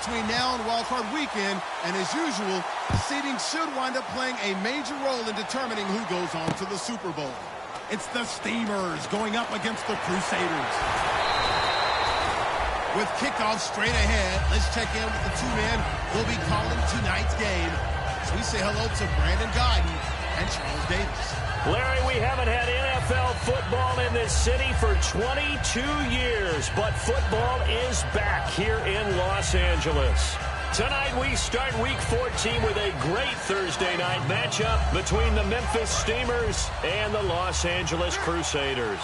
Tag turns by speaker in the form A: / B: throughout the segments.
A: between now and Wildcard Weekend, and as usual, the seeding should wind up playing a major role in determining who goes on to the Super Bowl. It's the Steamers going up against the Crusaders. With kickoff straight ahead, let's check in with the two men who will be calling tonight's game. So we say hello to Brandon Godden and Charles Davis.
B: Larry, we haven't had NFL football in this city for 22 years, but football is back here in Los Angeles. Tonight we start Week 14 with a great Thursday night matchup between the Memphis Steamers and the Los Angeles Crusaders.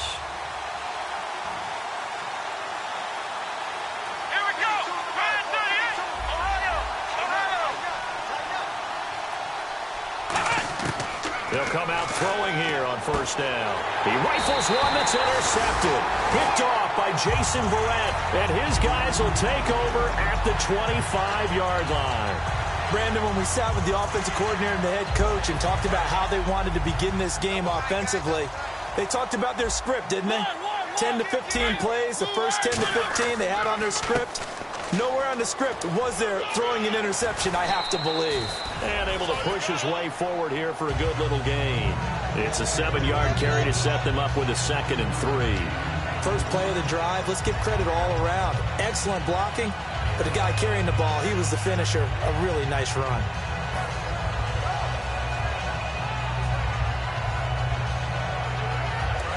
B: They'll come out throwing here on first down. He rifles one that's intercepted. Picked off by Jason Verrett, and his guys will take over at the 25-yard line.
C: Brandon, when we sat with the offensive coordinator and the head coach and talked about how they wanted to begin this game offensively, they talked about their script, didn't they? 10 to 15 plays, the first 10 to 15 they had on their script. Nowhere on the script was there throwing an interception, I have to believe.
B: And able to push his way forward here for a good little gain. It's a 7-yard carry to set them up with a 2nd and 3.
C: First play of the drive, let's give credit all around. Excellent blocking, but the guy carrying the ball, he was the finisher. A really nice run.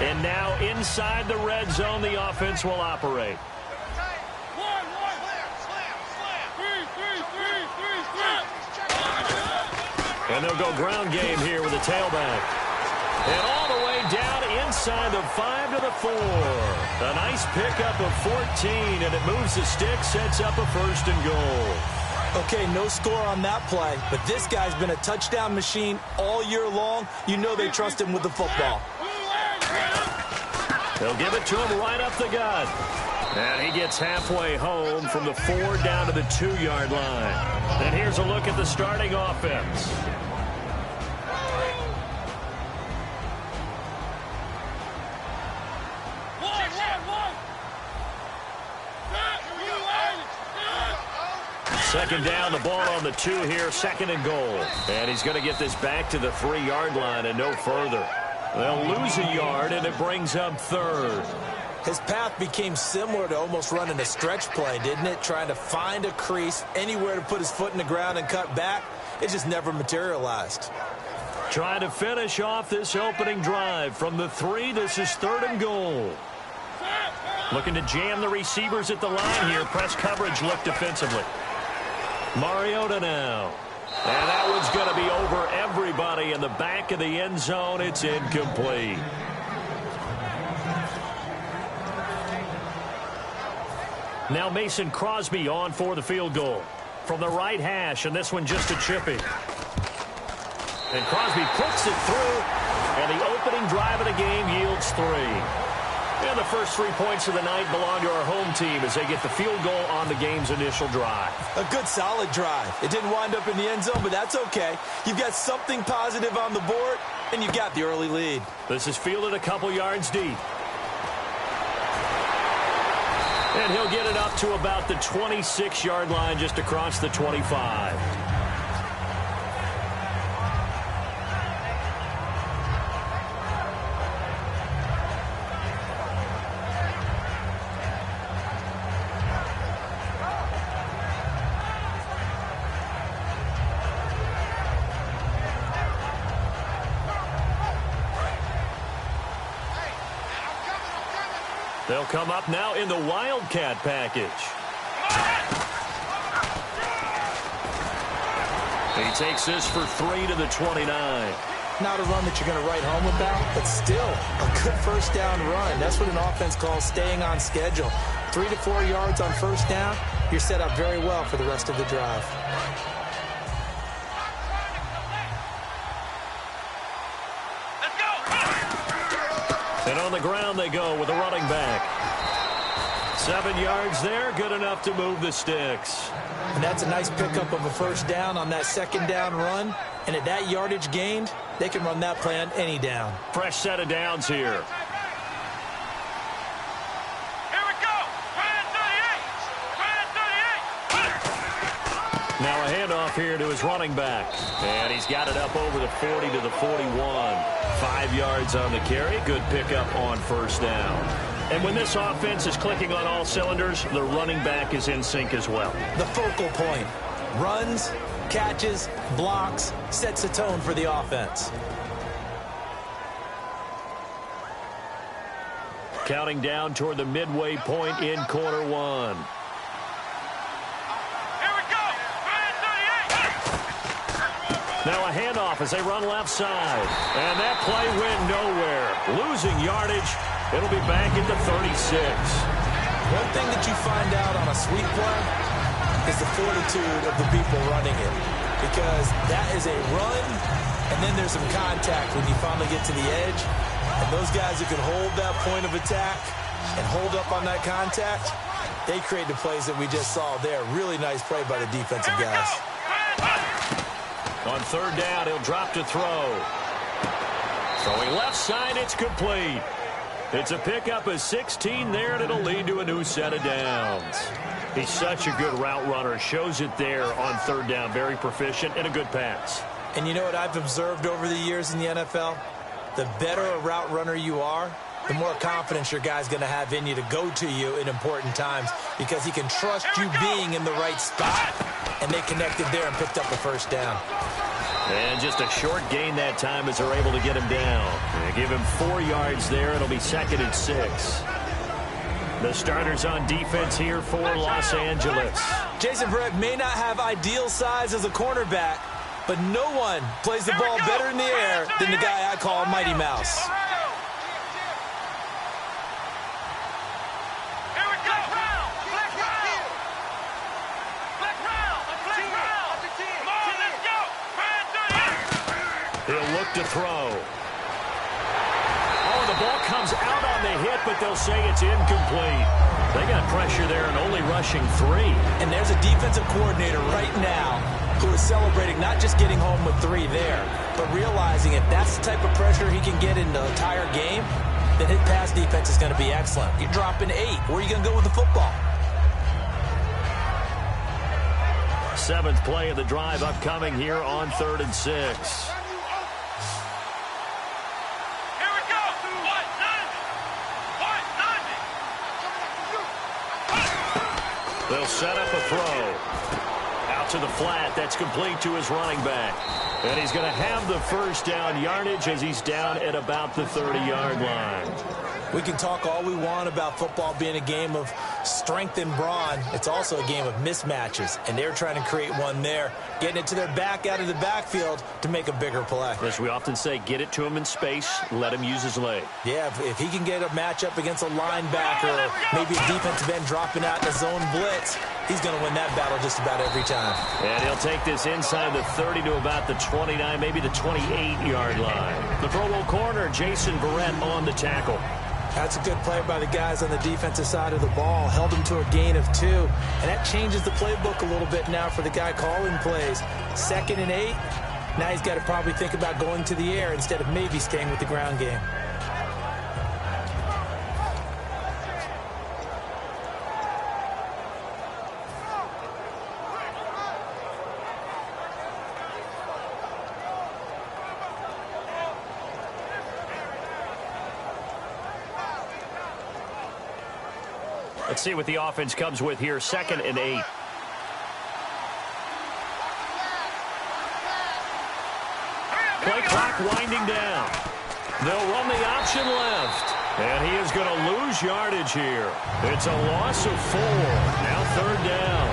B: And now inside the red zone, the offense will operate. And they'll go ground game here with a tailback. And all the way down inside the 5 to the 4. A nice pickup of 14, and it moves the stick, sets up a 1st and goal.
C: Okay, no score on that play, but this guy's been a touchdown machine all year long. You know they trust him with the football.
B: They'll give it to him right up the gut. And he gets halfway home from the 4 down to the 2-yard line. And here's a look at the starting offense. Second down, the ball on the 2 here, 2nd and goal. And he's going to get this back to the 3-yard line and no further. They'll lose a yard, and it brings up 3rd.
C: His path became similar to almost running a stretch play, didn't it? Trying to find a crease, anywhere to put his foot in the ground and cut back. It just never materialized.
B: Trying to finish off this opening drive from the 3. This is 3rd and goal. Looking to jam the receivers at the line here. Press coverage look defensively. Mariota now. And that one's going to be over everybody in the back of the end zone. It's incomplete. Now Mason Crosby on for the field goal. From the right hash, and this one just a chippy. And Crosby puts it through, and the opening drive of the game yields 3. And the first 3 points of the night belong to our home team as they get the field goal on the game's initial drive.
C: A good, solid drive. It didn't wind up in the end zone, but that's okay. You've got something positive on the board, and you got the early lead.
B: This is fielded a couple yards deep. And he'll get it up to about the 26-yard line just across the 25. They'll come up now in the Wildcat package. He takes this for 3 to the 29.
C: Not a run that you're going to write home about, but still a good first down run. That's what an offense calls staying on schedule. 3 to 4 yards on first down, you're set up very well for the rest of the drive.
B: And on the ground they go with a running back. 7 yards there, good enough to move the sticks.
C: And that's a nice pickup of a first down on that second down run. And at that yardage gained, they can run that play on any down.
B: Fresh set of downs here. Now a handoff here to his running back. And he's got it up over the 40 to the 41. 5 yards on the carry. Good pickup on first down. And when this offense is clicking on all cylinders, the running back is in sync as well.
C: The focal point. Runs, catches, blocks, sets the tone for the offense.
B: Counting down toward the midway point in quarter one. Now a handoff as they run left side. And that play went nowhere. Losing yardage. It'll be back at the 36.
C: One thing that you find out on a sweep play is the fortitude of the people running it. Because that is a run, and then there's some contact when you finally get to the edge. And those guys who can hold that point of attack and hold up on that contact, they create the plays that we just saw there. Really nice play by the defensive guys.
B: On third down, he'll drop to throw. Throwing left side, it's complete. It's a pickup of 16 there, and it'll lead to a new set of downs. He's such a good route runner. Shows it there on third down. Very proficient and a good pass.
C: And you know what I've observed over the years in the NFL? The better a route runner you are, the more confidence your guy's going to have in you to go to you in important times because he can trust you being in the right spot. And they connected there and picked up the first down.
B: And just a short gain that time as they're able to get him down. They give him 4 yards there. It'll be 2nd and 6. The starters on defense here for Los Angeles.
C: Jason Verrett may not have ideal size as a cornerback, but no one plays the ball better in the air than the guy I call Mighty Mouse.
B: He'll look to throw. Oh, the ball comes out on the hit, but they'll say it's incomplete. They got pressure there and only rushing 3.
C: And there's a defensive coordinator right now who is celebrating not just getting home with 3 there, but realizing if that's the type of pressure he can get in the entire game, then his pass defense is going to be excellent. You're dropping 8. Where are you going to go with the football?
B: 7th play of the drive upcoming here on 3rd and 6. They'll set up a throw. Out to the flat. That's complete to his running back. And he's going to have the first down yardage as he's down at about the 30-yard line.
C: We can talk all we want about football being a game of strength and brawn. It's also a game of mismatches, and they're trying to create one there, getting it to their back out of the backfield to make a bigger play.
B: As we often say, get it to him in space, let him use his leg.
C: Yeah, if he can get a matchup against a linebacker or maybe a defensive end dropping out in a zone blitz, he's going to win that battle just about every time.
B: And he'll take this inside the 30 to about the 29, maybe the 28-yard line. The Pro Bowl corner, Jason Verrett, on the tackle.
C: That's a good play by the guys on the defensive side of the ball. Held him to a gain of 2. And that changes the playbook a little bit now for the guy calling plays. 2nd and 8. Now he's got to probably think about going to the air instead of maybe staying with the ground game.
B: Let's see what the offense comes with here. 2nd and 8. Play clock winding down. They'll run the option left. And he is going to lose yardage here. It's a loss of 4. Now 3rd down.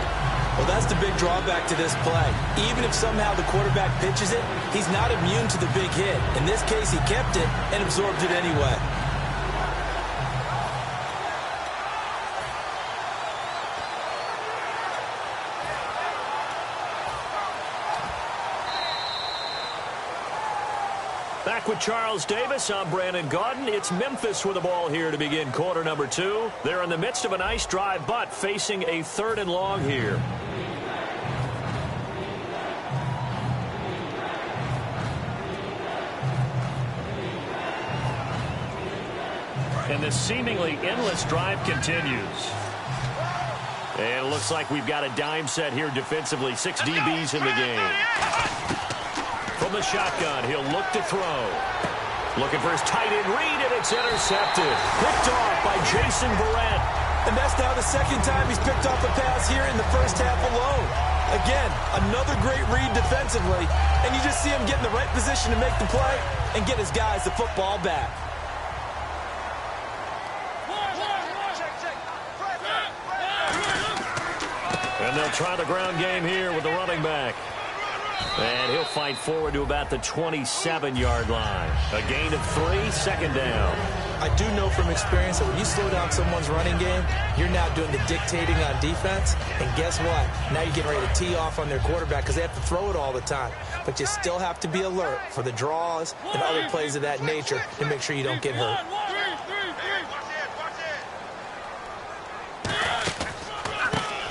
C: Well, that's the big drawback to this play. Even if somehow the quarterback pitches it, he's not immune to the big hit. In this case, he kept it and absorbed it anyway.
B: Back with Charles Davis, I'm Brandon Gaudin. It's Memphis with the ball here to begin quarter number 2. They're in the midst of a nice drive, but facing a 3rd and long here. And this seemingly endless drive continues. And it looks like we've got a dime set here defensively. 6 DBs in the game. From the shotgun, he'll look to throw. Looking for his tight end read, and it's intercepted. Picked off by Jason Barrett.
C: And that's now the second time he's picked off a pass here in the first half alone. Again, another great read defensively, and you just see him get in the right position to make the play and get his guys the football back.
B: And they'll try the ground game here with the running back. And he'll fight forward to about the 27-yard line. A gain of 3, second down.
C: I do know from experience that when you slow down someone's running game, you're now doing the dictating on defense. And guess what? Now you're getting ready to tee off on their quarterback because they have to throw it all the time. But you still have to be alert for the draws and other plays of that nature to make sure you don't get hurt.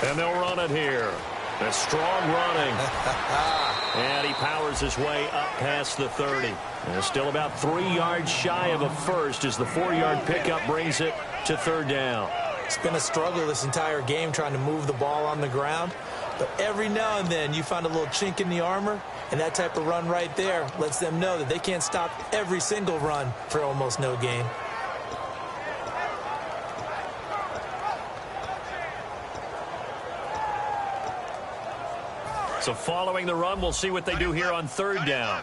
B: And they'll run it here. A strong running. And he powers his way up past the 30. And still about 3 yards shy of a first as the 4-yard pickup brings it to third down.
C: It's been a struggle this entire game trying to move the ball on the ground. But every now and then you find a little chink in the armor, and that type of run right there lets them know that they can't stop every single run for almost no gain.
B: So following the run, we'll see what they do here on third down.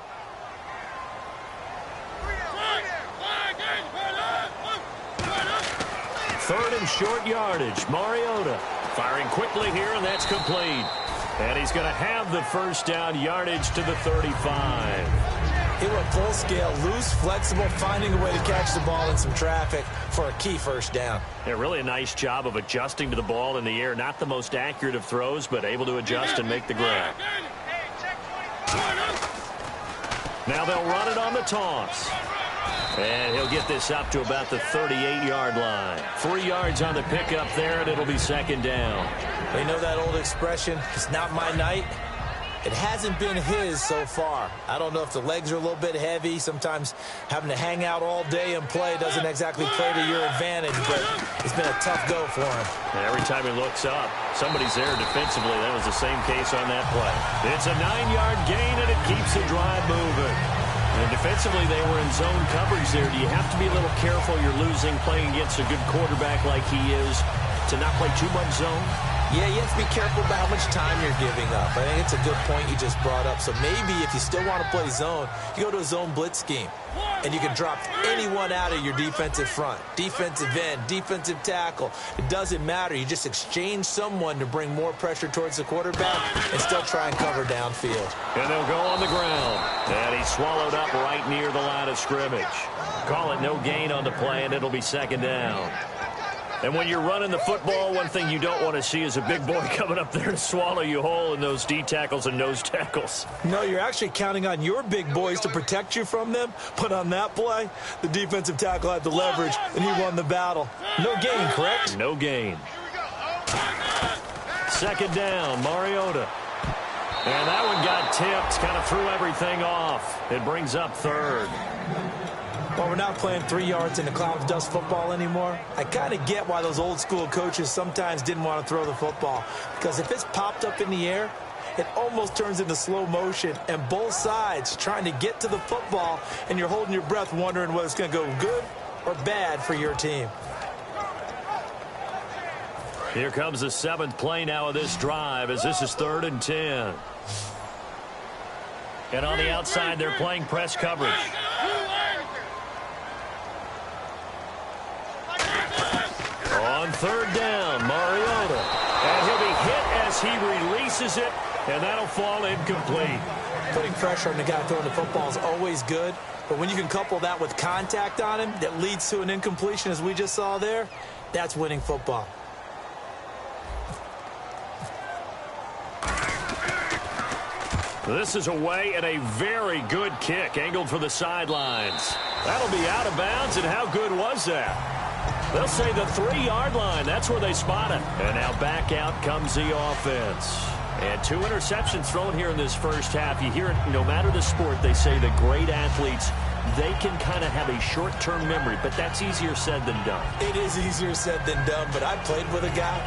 B: Third and short yardage. Mariota firing quickly here, and that's complete. And he's going to have the first down yardage to the 35.
C: He went full scale, loose, flexible, finding a way to catch the ball in some traffic for a key first down.
B: Yeah, really a nice job of adjusting to the ball in the air. Not the most accurate of throws, but able to adjust and make the grab. Now they'll run it on the toss. And he'll get this up to about the 38-yard line. 3 yards on the pickup there, and it'll be second down.
C: They know that old expression, it's not my night. It hasn't been his so far. I don't know if the legs are a little bit heavy. Sometimes having to hang out all day and play doesn't exactly play to your advantage, but it's been a tough go for him.
B: And every time he looks up, somebody's there defensively. That was the same case on that play. It's a 9-yard gain, and it keeps the drive moving. And defensively, they were in zone coverage there. Do you have to be a little careful? You're losing playing against a good quarterback like he is to not play too much zone?
C: Yeah, you have to be careful about how much time you're giving up. I think it's a good point you just brought up. So maybe if you still want to play zone, you go to a zone blitz scheme. And you can drop anyone out of your defensive front. Defensive end, defensive tackle. It doesn't matter. You just exchange someone to bring more pressure towards the quarterback and still try and cover downfield.
B: And they'll go on the ground. And he's swallowed up right near the line of scrimmage. Call it no gain on the play, and it'll be second down. And when you're running the football, one thing you don't want to see is a big boy coming up there to swallow you whole in those D tackles and nose tackles.
C: No, you're actually counting on your big boys to protect you from them. But on that play, the defensive tackle had the leverage, and he won the battle. No gain, correct?
B: No gain. Second down, Mariota. And that one got tipped, kind of threw everything off. It brings up third.
C: Well, we're not playing 3 yards in the cloud of dust football anymore. I kind of get why those old school coaches sometimes didn't want to throw the football. Because if it's popped up in the air, it almost turns into slow motion. And both sides trying to get to the football, and you're holding your breath wondering whether it's going to go good or bad for your team.
B: Here comes the 7th play now of this drive as this is 3rd and 10. And on the outside, they're playing press coverage. On third down, Mariota. And he'll be hit as he releases it, and that'll fall incomplete.
C: Putting pressure on the guy throwing the football is always good, but when you can couple that with contact on him that leads to an incompletion, as we just saw there, that's winning football.
B: This is away and a very good kick, angled for the sidelines. That'll be out of bounds, and how good was that? They'll say the 3-yard line. That's where they spot it. And now back out comes the offense. And 2 interceptions thrown here in this first half. You hear it, no matter the sport, they say the great athletes, they can kind of have a short-term memory, but that's easier said than done.
C: It is easier said than done, but I played with a guy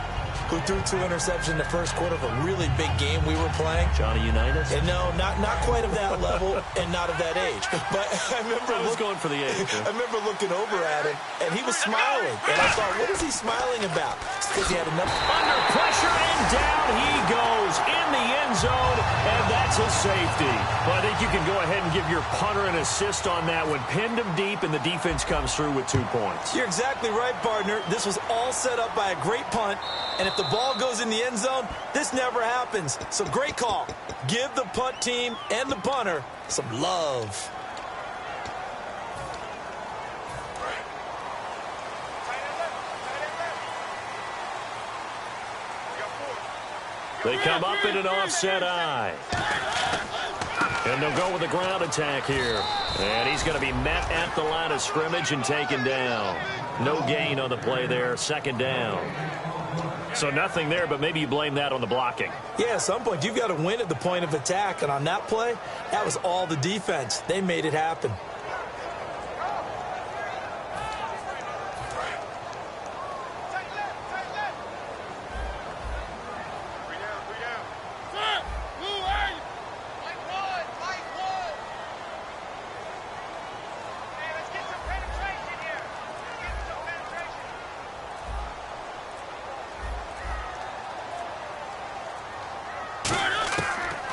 C: who threw 2 interceptions in the first quarter of a really big game we were playing.
B: Johnny Unitas?
C: And no, not quite of that level and not of that age. But I was
B: going for the age.
C: I remember looking over at him, and he was smiling. And I thought, what is he smiling about? It's because he had enough.
B: Under pressure, and down he goes in the end zone, and that's a safety. Well, I think you can go ahead and give your punter an assist on that one. Pinned him deep, and the defense comes through with 2 points.
C: You're exactly right, partner. This was all set up by a great punt, and if the ball goes in the end zone, this never happens. So great call. Give the punt team and the punter some love.
B: They come up in an offset eye. And they'll go with a ground attack here. And he's going to be met at the line of scrimmage and taken down. No gain on the play there, 2nd down. So nothing there, but maybe you blame that on the blocking.
C: Yeah, at some point, you've got to win at the point of attack. And on that play, that was all the defense. They made it happen.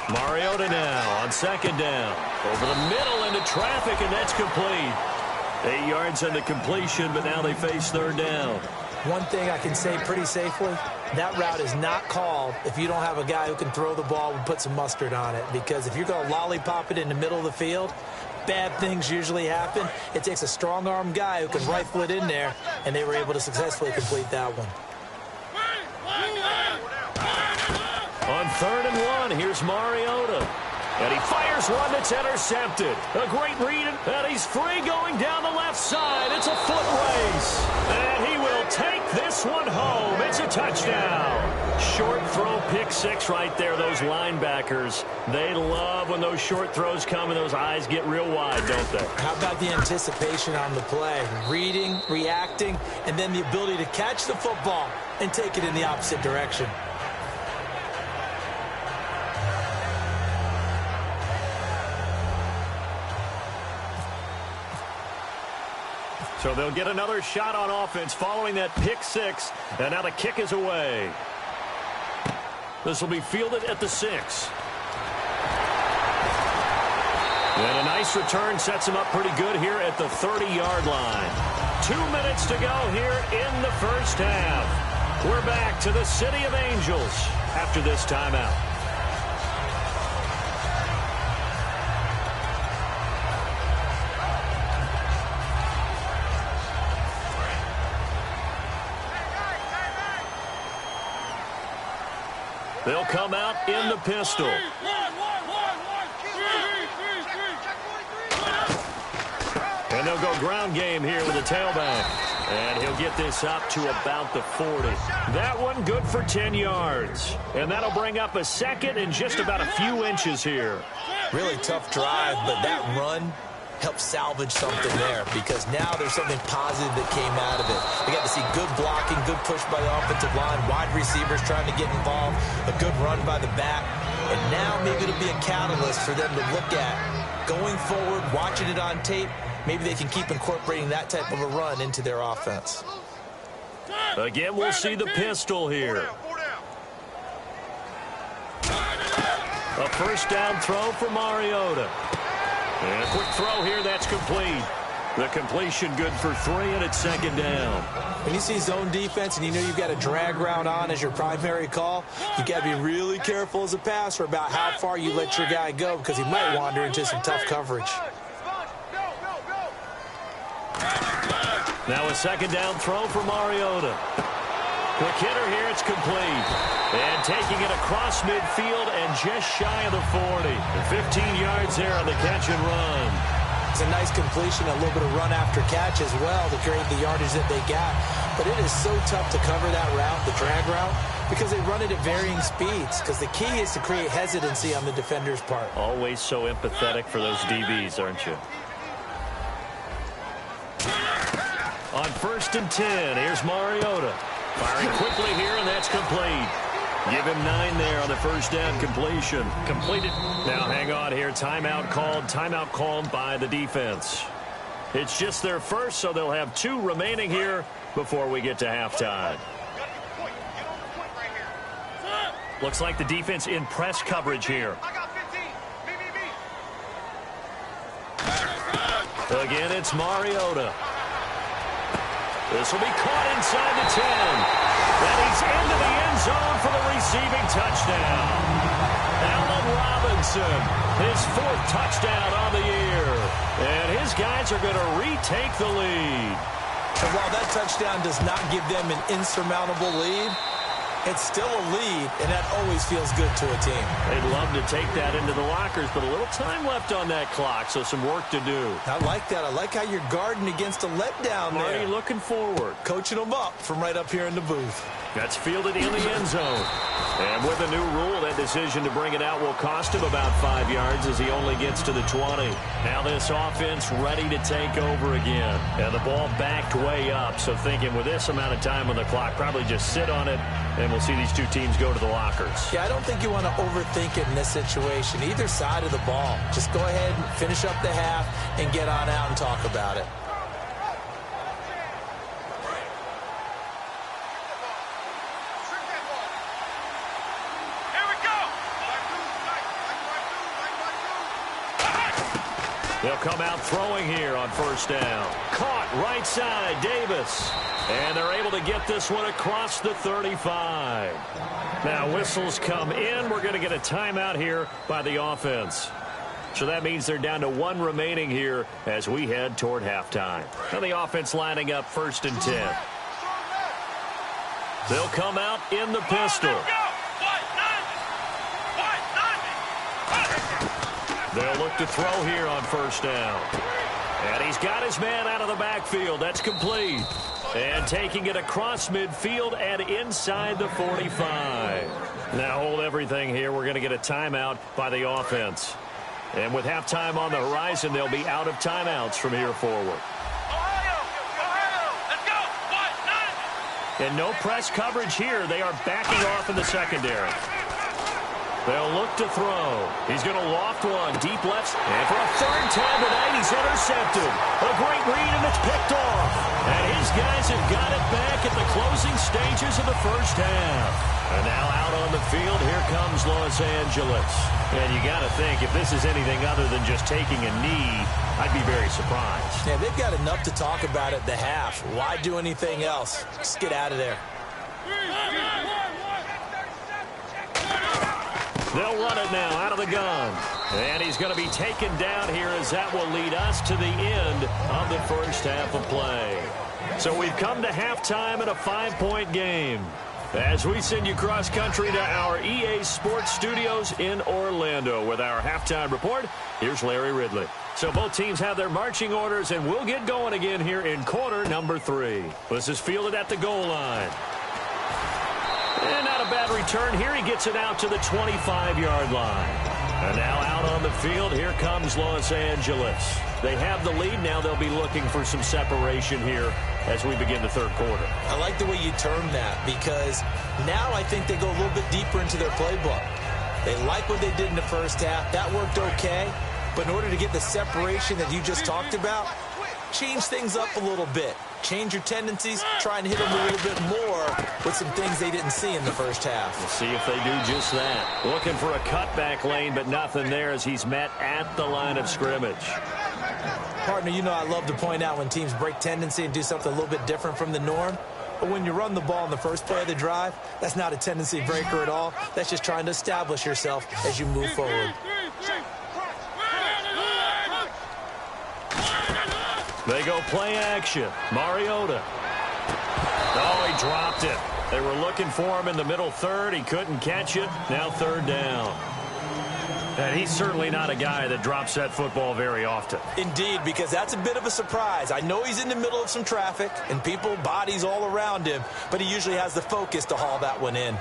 B: Mariota now on 2nd down. Over the middle into traffic, and that's complete. 8 yards on the completion, but now they face 3rd down.
C: One thing I can say pretty safely, that route is not called if you don't have a guy who can throw the ball and put some mustard on it. Because if you're going to lollipop it in the middle of the field, bad things usually happen. It takes a strong-arm guy who can rifle it in there, and they were able to successfully complete that one.
B: On 3rd and 1, here's Mariota. And he fires one that's intercepted. A great read, and he's free going down the left side. It's a foot race. And he will take this one home. It's a touchdown. Short throw, pick 6 right there. Those linebackers, they love when those short throws come and those eyes get real wide, don't they?
C: How about the anticipation on the play? Reading, reacting, and then the ability to catch the football and take it in the opposite direction.
B: So they'll get another shot on offense following that pick 6. And now the kick is away. This will be fielded at the 6. And a nice return sets him up pretty good here at the 30-yard line. 2 minutes to go here in the first half. We're back to the City of Angels after this timeout. They'll come out in the pistol. And they'll go ground game here with the tailback. And he'll get this up to about the 40. That one good for 10 yards. And that'll bring up a 2nd and just about a few inches here.
C: Really tough drive, but that run helped salvage something there because now there's something positive that came out of it. We got to see good blocking, good push by the offensive line, wide receivers trying to get involved, a good run by the back, and now maybe it'll be a catalyst for them to look at going forward, watching it on tape. Maybe they can keep incorporating that type of a run into their offense.
B: Again, we'll see the pistol here. A first down throw for Mariota. And a quick throw here, that's complete. The completion good for 3, and it's 2nd down.
C: When you see zone defense and you know you've got a drag route on as your primary call, you got to be really careful as a passer about how far you let your guy go because he might wander into some tough coverage.
B: Now a 2nd down throw for Mariota. Quick hitter here, it's complete. And taking it across midfield and just shy of the 40. 15 yards there on the catch and run.
C: It's a nice completion, a little bit of run after catch as well to create the yardage that they got. But it is so tough to cover that route, the drag route, because they run it at varying speeds. Because the key is to create hesitancy on the defender's part.
B: Always so empathetic for those DBs, aren't you? On 1st and 10, here's Mariota. Firing quickly here, and that's complete. Give him 9 there on the first down completion. Completed. Now hang on here. Timeout called by the defense. It's just their first, so they'll have 2 remaining here before we get to halftime. Looks like the defense in press coverage here. Again, it's Mariota. This will be caught inside the 10. And he's into the end zone for the receiving touchdown. Allen Robinson, his 4th touchdown on the year. And his guys are going to retake the lead.
C: And while that touchdown does not give them an insurmountable lead, it's still a lead, and that always feels good to a team.
B: They'd love to take that into the lockers, but a little time left on that clock, so some work to do.
C: I like that. I like how you're guarding against a letdown there.
B: Marty looking forward.
C: Coaching them up from right up here in the booth.
B: That's fielded in the end zone. And with a new rule, that decision to bring it out will cost him about 5 yards as he only gets to the 20. Now this offense ready to take over again. And the ball backed way up, so thinking with this amount of time on the clock, probably just sit on it, and we'll see these 2 teams go to the lockers.
C: Yeah, I don't think you want to overthink it in this situation. Either side of the ball. Just go ahead and finish up the half and get on out and talk about it.
B: They'll come out throwing here on first down. Caught right side, Davis. And they're able to get this one across the 35. Now whistles come in. We're going to get a timeout here by the offense. So that means they're down to 1 remaining here as we head toward halftime. Now the offense lining up 1st and 10. They'll come out in the pistol. They'll look to throw here on first down. And he's got his man out of the backfield. That's complete. And taking it across midfield and inside the 45. Now hold everything here. We're going to get a timeout by the offense. And with halftime on the horizon, they'll be out of timeouts from here forward. And no press coverage here. They are backing off in the secondary. They'll look to throw. He's going to loft one. Deep left. And for a 3rd time tonight, he's intercepted. A great read, and it's picked off. And his guys have got it back at the closing stages of the first half. And now out on the field, here comes Los Angeles. And you got to think, if this is anything other than just taking a knee, I'd be very surprised.
C: Yeah, they've got enough to talk about at the half. Why do anything else? Just get out of there.
B: They'll run it now out of the gun. And he's going to be taken down here as that will lead us to the end of the first half of play. So we've come to halftime in a 5-point game. As we send you cross-country to our EA Sports Studios in Orlando with our halftime report, here's Larry Ridley. So both teams have their marching orders, and we'll get going again here in quarter number 3. This is fielded at the goal line. And not a bad return here. He gets it out to the 25-yard line. And now out on the field, here comes Los Angeles. They have the lead. Now they'll be looking for some separation here as we begin the 3rd quarter.
C: I like the way you term that because now I think they go a little bit deeper into their playbook. They like what they did in the first half. That worked okay. But in order to get the separation that you just talked about, change things up a little bit. Change your tendencies, try and hit them a little bit more with some things they didn't see in the first half.
B: We'll see if they do just that. Looking for a cutback lane, but nothing there as he's met at the line of scrimmage.
C: Partner, you know I love to point out when teams break tendency and do something a little bit different from the norm. But when you run the ball in the first play of the drive, that's not a tendency breaker at all. That's just trying to establish yourself as you move forward.
B: They go play action. Mariota. Oh, he dropped it. They were looking for him in the middle 3rd. He couldn't catch it. Now 3rd down. And he's certainly not a guy that drops that football very often.
C: Indeed, because that's a bit of a surprise. I know he's in the middle of some traffic and people, bodies all around him, but he usually has the focus to haul that one in.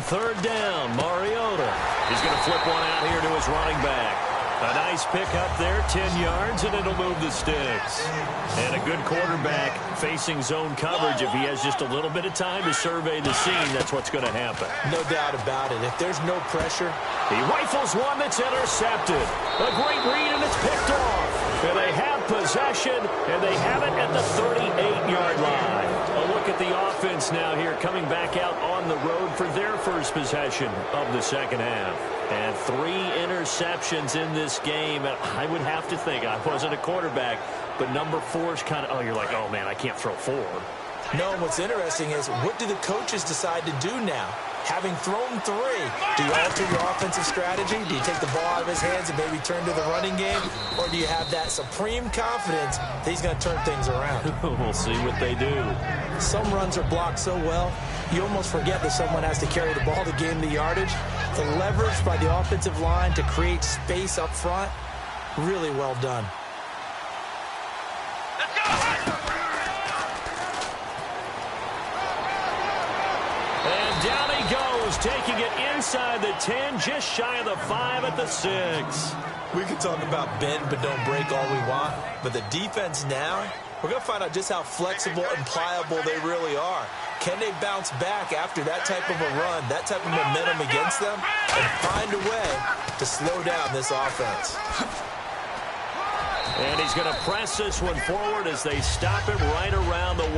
B: third down, Mariota. He's going to flip one out here to his running back. A nice pick up there, 10 yards, and it'll move the sticks. And a good quarterback facing zone coverage. If he has just a little bit of time to survey the scene, that's what's going to happen.
C: No doubt about it. If there's no pressure.
B: He rifles one that's intercepted. A great read, and it's picked off. And they have possession, and they have it at the 38-yard line. A look at the offense now here, coming back out on the road for their first possession of the second half. And 3 interceptions in this game. And I would have to think, I wasn't a quarterback, but number 4 is kind of, you're like, oh, man, I can't throw 4.
C: No, what's interesting is, what do the coaches decide to do now? Having thrown 3, do you alter your offensive strategy? Do you take the ball out of his hands and maybe turn to the running game? Or do you have that supreme confidence that he's going to turn things around?
B: We'll see what they do.
C: Some runs are blocked so well, you almost forget that someone has to carry the ball to gain the yardage. The leverage by the offensive line to create space up front, really well done.
B: And down he goes, taking it inside the 10, just shy of the 5 at the 6.
C: We can talk about bend but don't break all we want, but the defense now, we're going to find out just how flexible and pliable they really are. Can they bounce back after that type of a run, that type of momentum against them, and find a way to slow down this offense?
B: And he's going to press this one forward as they stop it right around the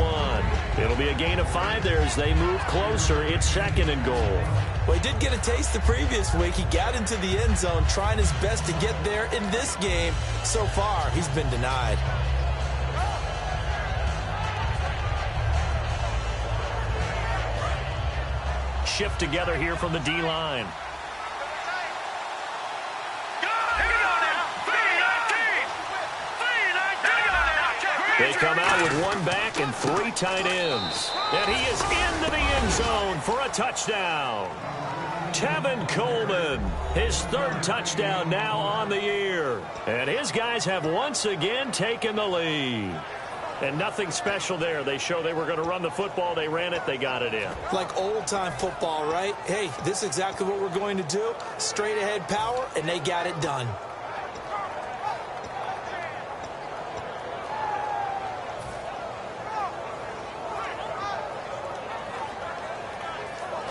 B: 1. It'll be a gain of 5 there as they move closer. It's 2nd and goal.
C: Well, he did get a taste the previous week. He got into the end zone trying his best to get there in this game. So far, he's been denied.
B: Shift together here from the D-line. They come out with 1 back and 3 tight ends. And he is into the end zone for a touchdown. Tevin Coleman, his 3rd touchdown now on the year. And his guys have once again taken the lead. And nothing special there. They show they were going to run the football. They ran it. They got it in.
C: Like old-time football, right? Hey, this is exactly what we're going to do. Straight-ahead power, and they got it done.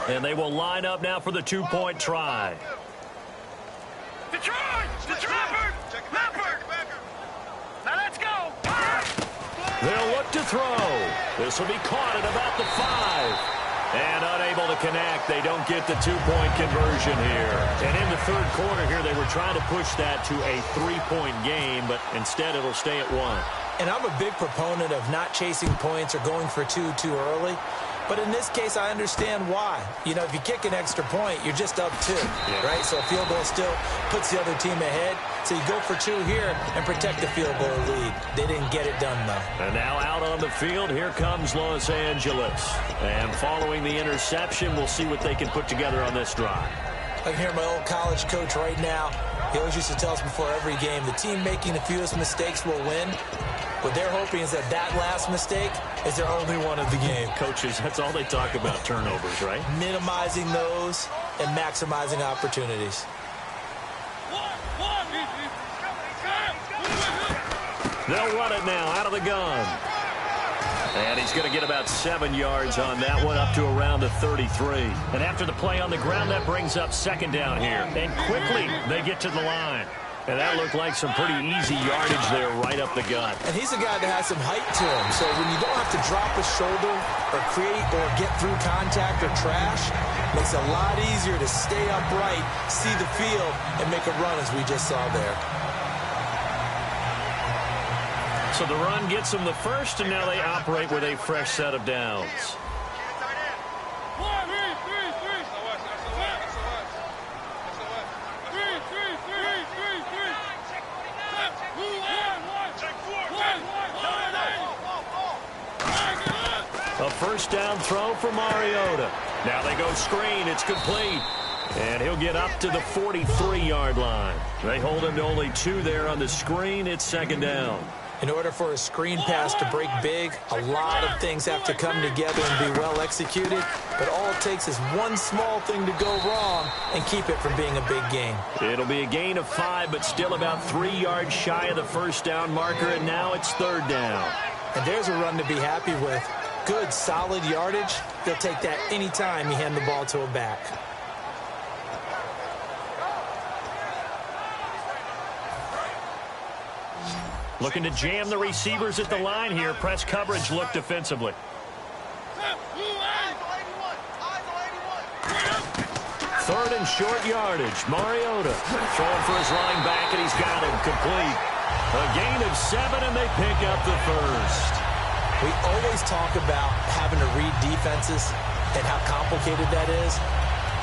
B: And they will line up now for the 2-point try.
D: Detroit! Now let's go!
B: They'll look to throw. This will be caught at about the 5. And unable to connect. They don't get the 2-point conversion here. And in the 3rd quarter here, they were trying to push that to a 3-point game, but instead it'll stay at 1.
C: And I'm a big proponent of not chasing points or going for 2 too early. But in this case, I understand why. You know, if you kick an extra point, you're just up 2, right? So a field goal still puts the other team ahead. So you go for 2 here and protect the field goal lead. They didn't get it done, though.
B: And now out on the field, here comes Los Angeles. And following the interception, we'll see what they can put together on this drive.
C: I can hear my old college coach right now. He always used to tell us before every game, the team making the fewest mistakes will win. What they're hoping is that last mistake is their only one of the game.
B: Coaches, that's all they talk about, turnovers, right?
C: Minimizing those and maximizing opportunities.
B: They'll run it now out of the gun. And he's going to get about 7 yards on that one, up to around the 33. And after the play on the ground, that brings up 2nd down here. And quickly, they get to the line. And that looked like some pretty easy yardage there right up the gut.
C: And he's a guy that has some height to him. So when you don't have to drop a shoulder or create or get through contact or trash, it makes it a lot easier to stay upright, see the field, and make a run as we just saw there.
B: So the run gets them the first, and now they operate with a fresh set of downs. A 1st down throw for Mariota. Now they go screen. It's complete. And he'll get up to the 43-yard line. They hold him to only 2 there on the screen. It's 2nd down.
C: In order for a screen pass to break big, a lot of things have to come together and be well executed. But all it takes is one small thing to go wrong and keep it from being a big gain.
B: It'll be a gain of 5, but still about 3 yards shy of the first down marker, and now it's 3rd down.
C: And there's a run to be happy with. Good, solid yardage. They'll take that anytime you hand the ball to a back.
B: Looking to jam the receivers at the line here. Press coverage look defensively. Third and short yardage. Mariota throwing for his running back, and he's got him complete. A gain of 7, and they pick up the first.
C: We always talk about having to read defenses and how complicated that is.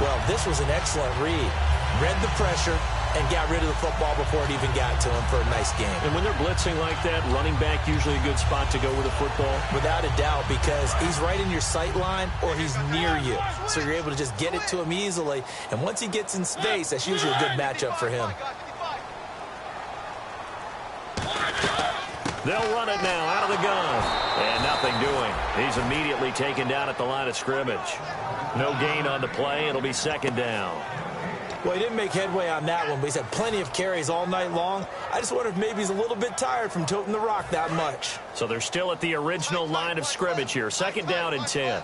C: Well, this was an excellent read. Read the pressure and got rid of the football before it even got to him for a nice game.
B: And when they're blitzing like that, running back usually a good spot to go with the football?
C: Without a doubt, because he's right in your sight line or he's near you. So you're able to just get it to him easily. And once he gets in space, that's usually a good matchup for him.
B: They'll run it now out of the gun. And nothing doing. He's immediately taken down at the line of scrimmage. No gain on the play. It'll be 2nd down.
C: Well, he didn't make headway on that one, but he's had plenty of carries all night long. I just wonder if maybe he's a little bit tired from toting the rock that much.
B: So they're still at the original line of scrimmage here. 2nd down and 10.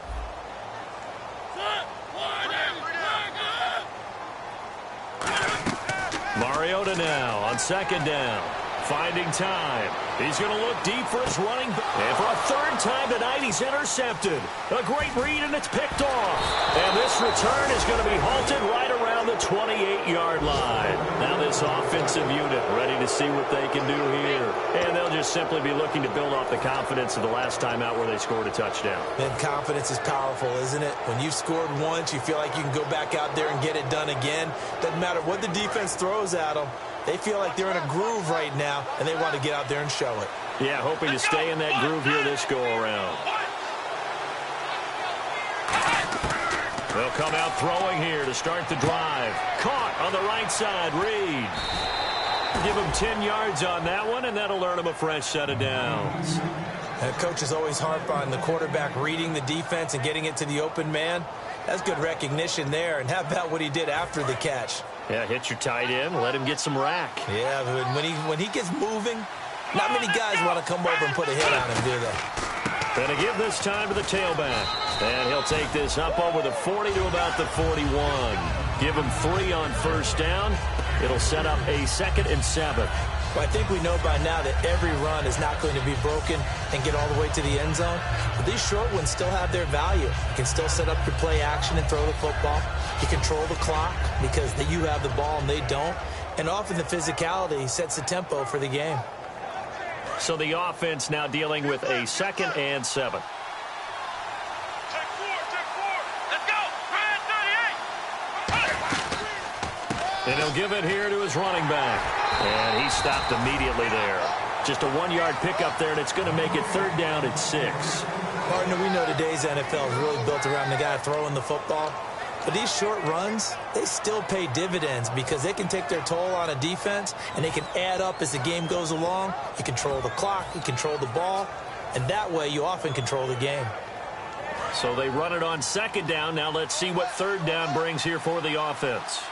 B: Mariota now on 2nd down. Finding time. He's going to look deep for his running back. And for a 3rd time tonight, he's intercepted. A great read, and it's picked off. And this return is going to be halted right around the 28-yard line. Now this offensive unit ready to see what they can do here. And they'll just simply be looking to build off the confidence of the last time out where they scored a touchdown.
C: And confidence is powerful, isn't it? When you've scored once, you feel like you can go back out there and get it done again. Doesn't matter what the defense throws at them. They feel like they're in a groove right now, and they want to get out there and show it.
B: Yeah, hoping to stay in that groove here this go-around. They'll come out throwing here to start the drive. Caught on the right side, Reed. Give him 10 yards on that one, and that'll earn him a fresh set of downs.
C: And coaches always harp on the quarterback reading the defense and getting it to the open man. That's good recognition there. And how about what he did after the catch?
B: Yeah, hit your tight end, let him get some rack.
C: Yeah, but when he gets moving, not many guys want to come over and put a hit on him, do they?
B: Going to give this time to the tailback. And he'll take this up over the 40 to about the 41. Give him 3 on 1st down. It'll set up a 2nd and 7.
C: Well, I think we know by now that every run is not going to be broken and get all the way to the end zone. But these short ones still have their value. You can still set up your play action and throw the football. You control the clock because you have the ball and they don't. And often the physicality sets the tempo for the game.
B: So the offense now dealing with a 2nd and 7.
D: Check 4. Let's go. Red 38.
B: And he'll give it here to his running back. And he stopped immediately there. Just a 1-yard pickup there, and it's going to make it 3rd down at 6.
C: Partner, we know today's NFL is really built around the guy throwing the football. But these short runs, they still pay dividends because they can take their toll on a defense, and they can add up as the game goes along. You control the clock, you control the ball, and that way you often control the game.
B: So they run it on 2nd down. Now let's see what 3rd down brings here for the offense.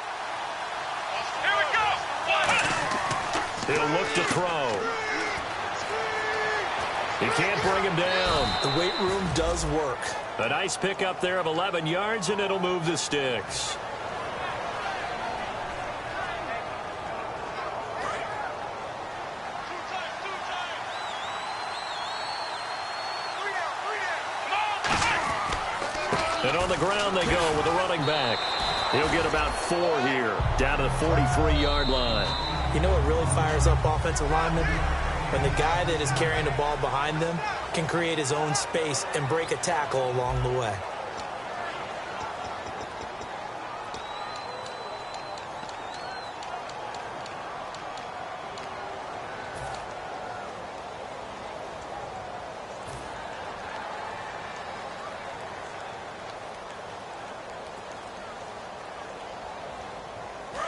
D: Here we go.
B: He'll look to throw. He can't bring him down.
C: The weight room does work.
B: A nice pickup there of 11 yards, and it'll move the sticks. And on the ground they go with a running back. He'll get about 4 here, down to the 43-yard line.
C: You know what really fires up offensive linemen? When the guy that is carrying the ball behind them can create his own space and break a tackle along the way.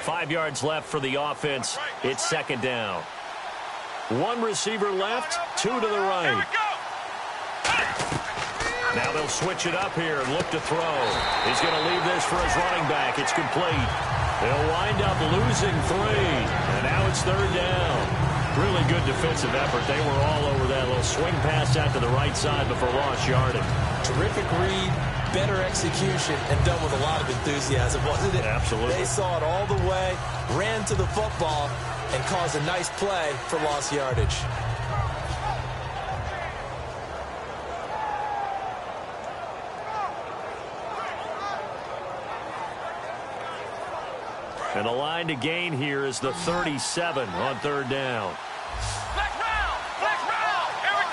B: Five yards left for the offense. It's 2nd down. One receiver left, two to the
D: Here
B: right.
D: we go.
B: Now they'll switch it up here and look to throw. He's going to leave this for his running back. It's complete. They'll wind up losing 3. And now it's third down. Really good defensive effort. They were all over that little swing pass out to the right side before lost yardage.
C: Terrific read, better execution, and done with a lot of enthusiasm, wasn't it?
B: Absolutely.
C: They saw it all the way, ran to the football, and caused a nice play for lost yardage.
B: And the line to gain here is the 37 on third down.
D: Flex round. Here we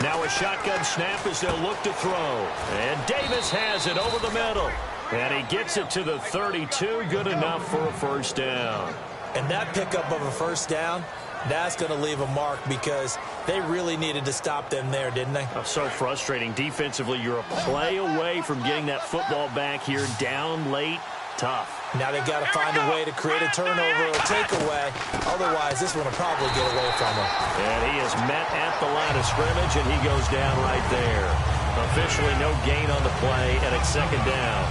D: go.
B: Now a shotgun snap as they'll look to throw. And Davis has it over the middle. And he gets it to the 32. Good enough for a first down.
C: And that pickup of a first down, that's going to leave a mark because they really needed to stop them there, didn't they?
B: Oh, so frustrating. Defensively, you're a play away from getting that football back here down late. Tough.
C: Now they've got to find a way to create a turnover or takeaway. Otherwise, this one will probably get away from them.
B: And he is met at the line of scrimmage, and he goes down right there. Officially no gain on the play, and it's second down.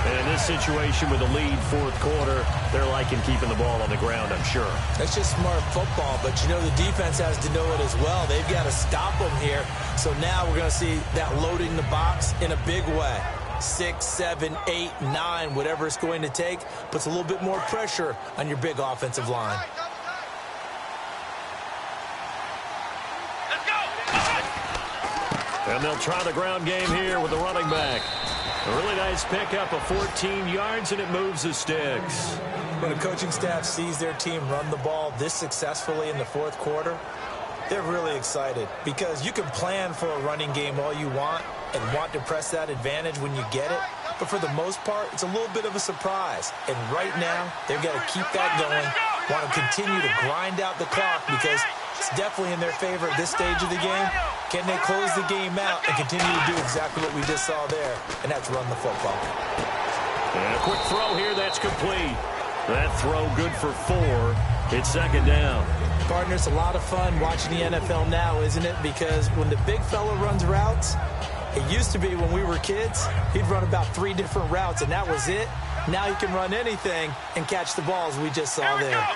B: And in this situation with the lead fourth quarter, they're liking keeping the ball on the ground, I'm sure.
C: That's just smart football, but you know the defense has to know it as well. They've got to stop them here. So now we're going to see that loading the box in a big way. 6, 7, 8, 9, whatever it's going to take, puts a little bit more pressure on your big offensive line.
D: Let's go.
B: And they'll try the ground game here with the running back. A really nice pickup of 14 yards, and it moves the sticks.
C: When a coaching staff sees their team run the ball this successfully in the fourth quarter, they're really excited because you can plan for a running game all you want and want to press that advantage when you get it. But for the most part, it's a little bit of a surprise. And right now, they've got to keep that going, want to continue to grind out the clock because it's definitely in their favor at this stage of the game. Can they close the game out and continue to do exactly what we just saw there, and that's run the football.
B: And a quick throw here, that's complete. That throw good for 4. It's second down.
C: Partner, it's a lot of fun watching the NFL now, isn't it? Because when the big fella runs routes, it used to be when we were kids, he'd run about 3 different routes, and that was it. Now he can run anything and catch the balls we just saw there.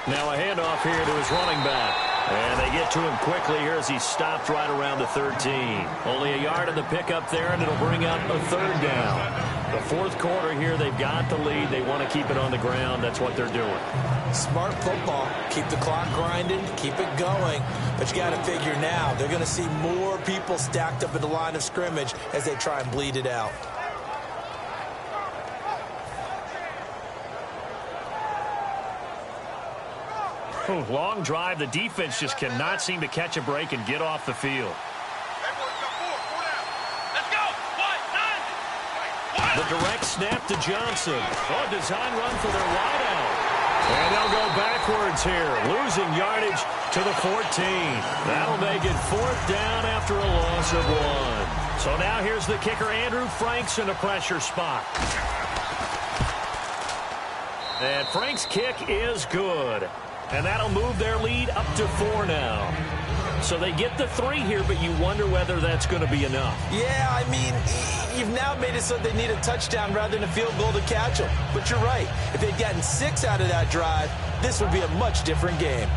B: Now a handoff here to his running back. And they get to him quickly here as he stopped right around the 13. Only a yard of the pickup there, and it'll bring up a third down. The fourth quarter here, they've got the lead. They want to keep it on the ground. That's what they're doing.
C: Smart football. Keep the clock grinding, keep it going. But you got to figure now, they're going to see more people stacked up at the line of scrimmage as they try and bleed it out.
B: Long drive. The defense just cannot seem to catch a break and get off the field. The direct snap to Johnson. Oh, design run for their wideout. And they'll go backwards here, losing yardage to the 14. That'll make it fourth down after a loss of 1. So now here's the kicker, Andrew Franks, in a pressure spot. And Frank's kick is good. And that'll move their lead up to 4 now. So they get the 3 here, but you wonder whether that's going to be enough.
C: Yeah, I mean, you've now made it so they need a touchdown rather than a field goal to catch them. But you're right. If they'd gotten 6 out of that drive, this would be a much different game.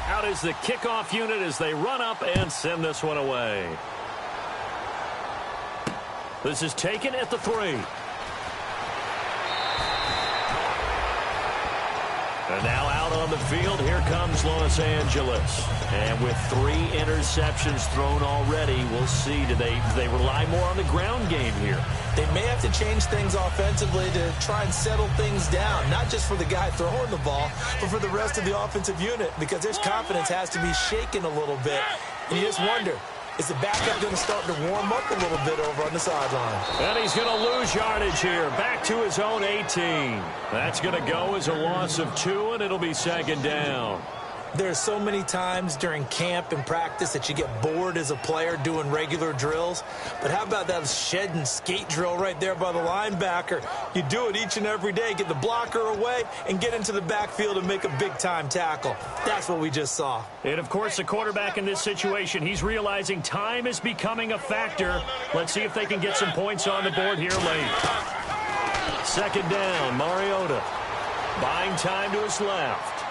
B: Out is the kickoff unit as they run up and send this one away. This is taken at the 3. And now out on the field, here comes Los Angeles. And with 3 interceptions thrown already, we'll see. Do they rely more on the ground game here?
C: They may have to change things offensively to try and settle things down, not just for the guy throwing the ball, but for the rest of the offensive unit, because their confidence has to be shaken a little bit And you just wonder, is the backup going to start to warm up a little bit over on the sideline?
B: And he's going to lose yardage here. Back to his own 18. That's going to go as a loss of 2, and it'll be second down.
C: There are so many times during camp and practice that you get bored as a player doing regular drills. But how about that shed and skate drill right there by the linebacker? You do it each and every day. Get the blocker away and get into the backfield and make a big-time tackle. That's what we just saw.
B: And, of course, the quarterback in this situation, he's realizing time is becoming a factor. Let's see if they can get some points on the board here late. Second down, Mariota. Buying time to his left.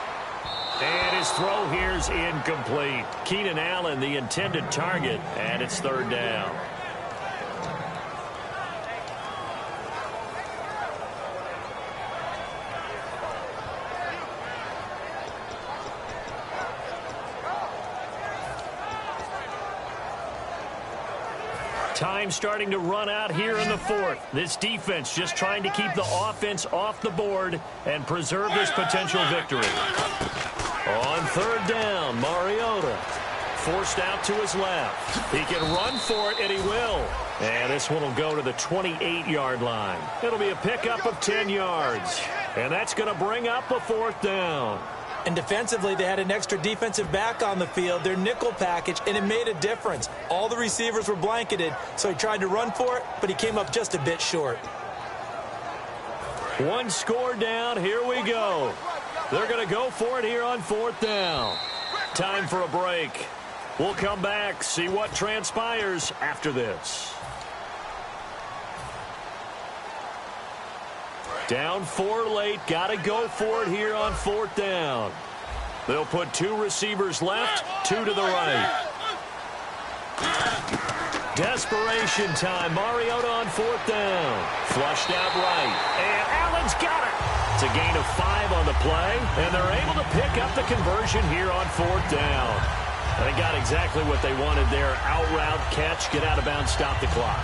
B: And his throw here's incomplete. Keenan Allen, the intended target, and it's third down. Time starting to run out here in the fourth. This defense just trying to keep the offense off the board and preserve this potential victory. On third down, Mariota forced out to his left. He can run for it, and he will. And this one will go to the 28-yard line. It'll be a pickup of 10 yards. And that's going to bring up a fourth down.
C: And defensively, they had an extra defensive back on the field, their nickel package, and it made a difference. All the receivers were blanketed, so he tried to run for it, but he came up just a bit short.
B: One score down. Here we go. They're going to go for it here on fourth down. Time for a break. We'll come back, see what transpires after this. Down 4 late. Got to go for it here on fourth down. They'll put 2 receivers left, 2 to the right. Desperation time. Mariota on fourth down. Flushed out right. And Allen's got it. It's a gain of 5 on the play, and they're able to pick up the conversion here on fourth down. They got exactly what they wanted there. Out route, catch, get out of bounds, stop the clock.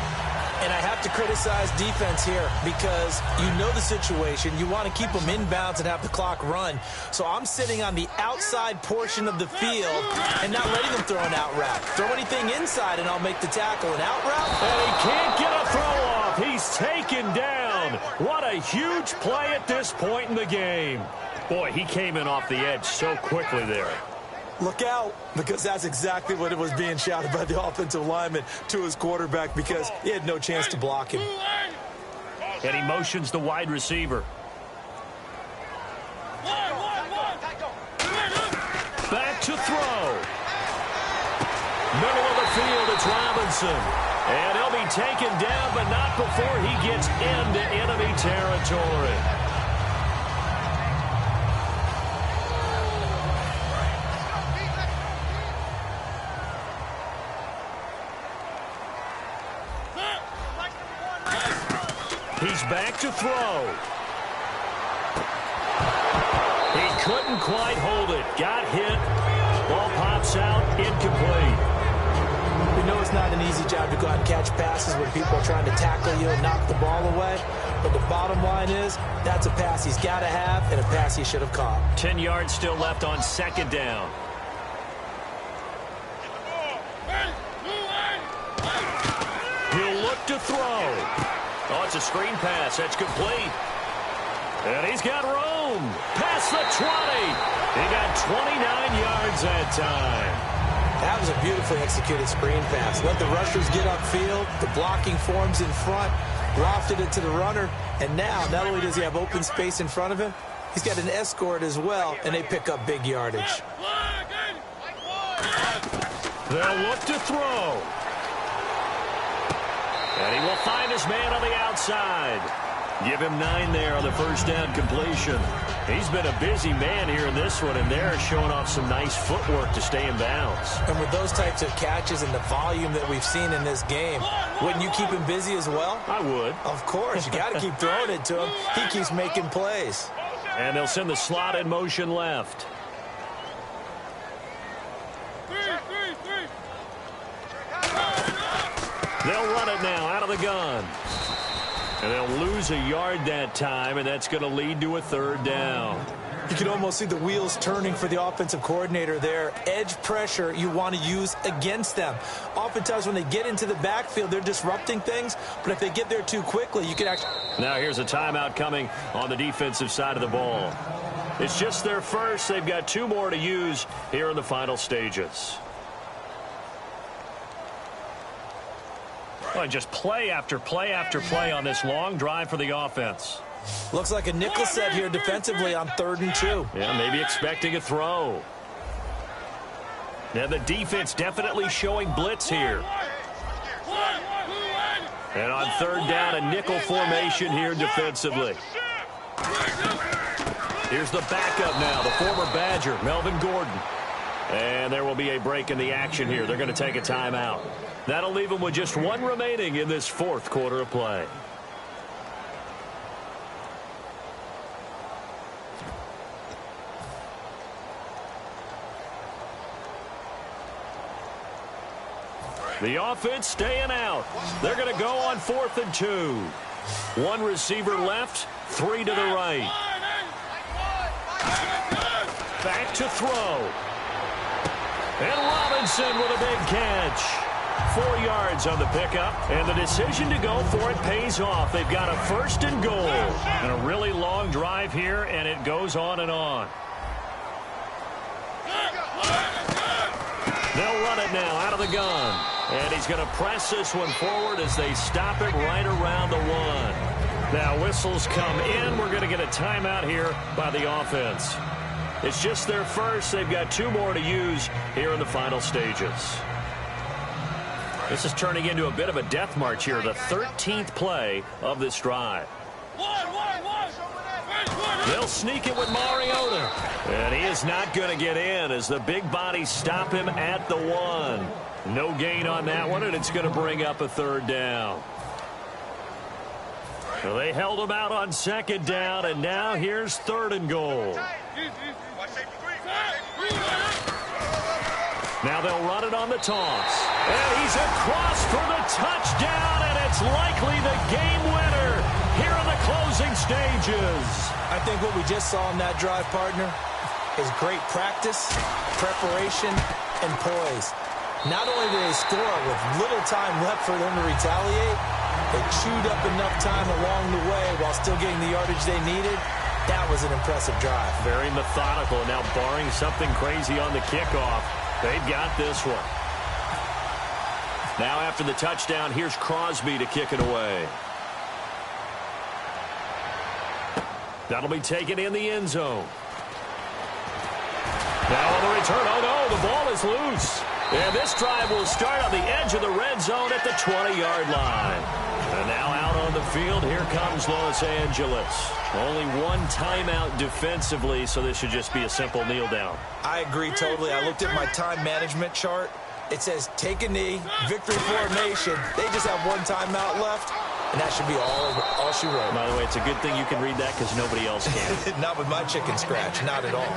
C: And I have to criticize defense here because you know the situation. You want to keep them inbounds and have the clock run. So I'm sitting on the outside portion of the field and not letting them throw an out route. Throw anything inside and I'll make the tackle. An out route?
B: And he can't get a throw off. He's taken down. What a huge play at this point in the game. Boy, he came in off the edge so quickly there.
C: Look out, because that's exactly what it was being shouted by the offensive lineman to his quarterback because he had no chance to block him.
B: And he motions the wide receiver. Back to throw. Middle of the field, it's Robinson. And he'll be taken down, but not before he gets into enemy territory. He's back to throw. He couldn't quite hold it. Got hit. Ball pops out. Incomplete.
C: We know it's not an easy job to go out and catch passes when people are trying to tackle you and knock the ball away. But the bottom line is that's a pass he's got to have and a pass he should have caught.
B: 10 yards still left on second down. He'll look to throw. Oh, it's a screen pass. That's complete. And he's got room. Past the 20. He got 29 yards that time.
C: That was a beautifully executed screen pass. Let the rushers get upfield. The blocking forms in front. Lofted it to the runner. And now, not only does he have open space in front of him, he's got an escort as well, and they pick up big yardage.
B: They'll look to throw. And he will find his man on the outside. Give him 9 there on the first down completion. He's been a busy man here in this one, and they're showing off some nice footwork to stay in bounds.
C: And with those types of catches and the volume that we've seen in this game, wouldn't you keep him busy as well?
B: I would.
C: Of course. You got to keep throwing it to him. He keeps making plays.
B: And they'll send the slot in motion left. They'll run it now out of the gun. And they'll lose a yard that time, and that's going to lead to a third down.
C: You can almost see the wheels turning for the offensive coordinator there. Edge pressure you want to use against them. Oftentimes when they get into the backfield, they're disrupting things, but if they get there too quickly, you can actually...
B: Now here's a timeout coming on the defensive side of the ball. It's just their first. They've got 2 more to use here in the final stages. Oh, just play after play after play on this long drive for the offense.
C: Looks like a nickel set here defensively on 3rd and 2.
B: Yeah, maybe expecting a throw. Now the defense definitely showing blitz here. And on 3rd down, a nickel formation here defensively. Here's the backup now, the former Badger, Melvin Gordon. And there will be a break in the action here. They're going to take a timeout. That'll leave them with just 1 remaining in this 4th quarter of play. The offense staying out. They're going to go on 4th and 2. 1 receiver left, 3 to the right. Back to throw. And Robinson with a big catch. 4 yards on the pickup, and the decision to go for it pays off. They've got a 1st and goal. And a really long drive here, and it goes on and on. They'll run it now out of the gun. And he's going to press this one forward as they stop it right around the 1. Now whistles come in. We're going to get a timeout here by the offense. It's just their first. They've got 2 more to use here in the final stages. This is turning into a bit of a death march here, the 13th play of this drive. They'll sneak it with Mariota. And he is not going to get in as the big bodies stop him at the 1. No gain on that one, and it's going to bring up a 3rd down. So they held him out on 2nd down, and now here's 3rd and goal. Now they'll run it on the toss. And he's across for the touchdown, and it's likely the game winner here in the closing stages.
C: I think what we just saw in that drive, partner, is great practice, preparation, and poise. Not only did they score with little time left for them to retaliate, they chewed up enough time along the way while still getting the yardage they needed. That was an impressive drive.
B: Very methodical. Now barring something crazy on the kickoff, they've got this one. Now after the touchdown, here's Crosby to kick it away. That'll be taken in the end zone. Now on the return, oh no, the ball is loose. And this drive will start on the edge of the red zone at the 20-yard line. And now out on the field, here comes Los Angeles. Only 1 timeout defensively, so this should just be a simple kneel down.
C: I agree totally. I looked at my time management chart. It says take a knee, victory formation. They just have 1 timeout left, and that should be all she wrote.
B: By the way, it's a good thing you can read that because nobody else can.
C: Not with my chicken scratch, not at all.